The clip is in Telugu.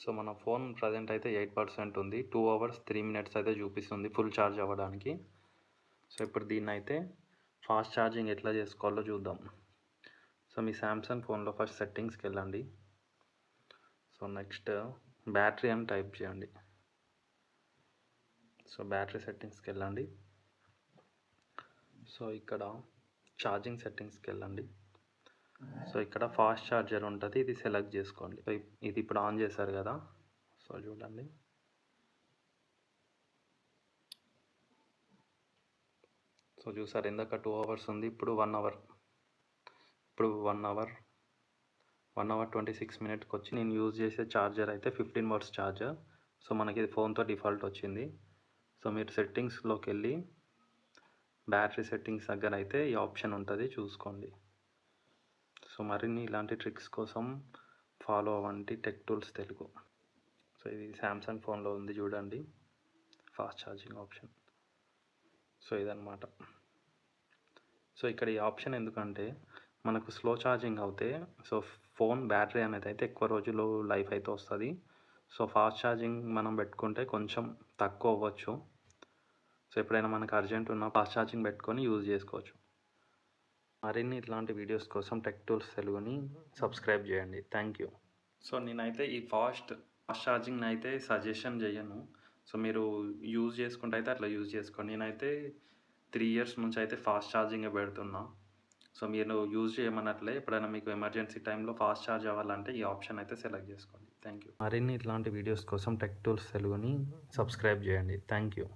సో మన ఫోన్ ప్రజెంట్ అయితే 8% ఉంది. 2 అవర్స్ 3 మినిట్స్ అయితే చూపిస్తుంది ఫుల్ ఛార్జ్ అవ్వడానికి. సో ఇప్పుడు దీన్నైతే ఫాస్ట్ ఛార్జింగ్ ఎట్లా చేసుకోవాలో చూద్దాం. సో మీ సామ్సంగ్ ఫోన్లో ఫస్ట్ సెట్టింగ్స్కి వెళ్ళండి. సో నెక్స్ట్ బ్యాటరీ అని టైప్ చేయండి. సో బ్యాటరీ సెట్టింగ్స్కి వెళ్ళండి. సో ఇక్కడ ఛార్జింగ్ సెట్టింగ్స్కి వెళ్ళండి. సో ఇక్కడ ఫాస్ట్ ఛార్జర్ ఉంటుంది, ఇది సెలెక్ట్ చేసుకోండి. సో ఇది ఇప్పుడు ఆన్ చేశారు కదా, సో చూడండి. సో చూసారు ఇందాక 2 అవర్స్ ఉంది, ఇప్పుడు 1 అవర్. ఇప్పుడు 1 అవర్ 26 మినిట్కి వచ్చి నేను యూజ్ చేసే ఛార్జర్ అయితే 15 వాట్స్ ఛార్జర్. సో మనకి ఇది ఫోన్తో డిఫాల్ట్ వచ్చింది. సో మీరు సెట్టింగ్స్లోకి వెళ్ళి బ్యాటరీ సెట్టింగ్స్ దగ్గర అయితే ఈ ఆప్షన్ ఉంటుంది, చూసుకోండి. సో మరిన్ని ఇలాంటి ట్రిక్స్ కోసం ఫాలో అవ్వండి టెక్ టూల్స్ తెలుగు. సో ఇది సామ్సంగ్ ఫోన్లో ఉంది చూడండి, ఫాస్ట్ ఛార్జింగ్ ఆప్షన్. సో ఇదన్నమాట. సో ఇక్కడ ఈ ఆప్షన్ ఎందుకంటే మనకు స్లో ఛార్జింగ్ అవుతే సో ఫోన్ బ్యాటరీ అనేది అయితే ఎక్కువ రోజులు లైఫ్ అయితే వస్తుంది. సో ఫాస్ట్ ఛార్జింగ్ మనం పెట్టుకుంటే కొంచెం తక్కువ అవ్వచ్చు. సో ఎప్పుడైనా మనకు అర్జెంట్ ఉన్న ఫాస్ట్ ఛార్జింగ్ పెట్టుకొని యూజ్ చేసుకోవచ్చు. మరిన్ని ఇట్లాంటి వీడియోస్ కోసం టెక్ టూల్స్ తెలుగుని సబ్స్క్రైబ్ చేయండి. Thank you. సో నేనైతే ఈ ఫాస్ట్ ఛార్జింగ్ని అయితే సజెషన్ చేయను. సో మీరు యూజ్ చేసుకుంటే అయితే అట్లా యూజ్ చేసుకోండి. నేనైతే 3 ఇయర్స్ నుంచి అయితే ఫాస్ట్ ఛార్జింగే పెడుతున్నా. సో మీరు యూజ్ చేయమన్నట్లే ఎప్పుడైనా మీకు ఎమర్జెన్సీ టైంలో ఫాస్ట్ ఛార్జ్ అవ్వాలంటే ఈ ఆప్షన్ అయితే సెలెక్ట్ చేసుకోండి. Thank you. మరిన్ని ఇట్లాంటి వీడియోస్ కోసం టెక్ టూల్స్ తెలుగుని సబ్స్క్రైబ్ చేయండి. Thank you.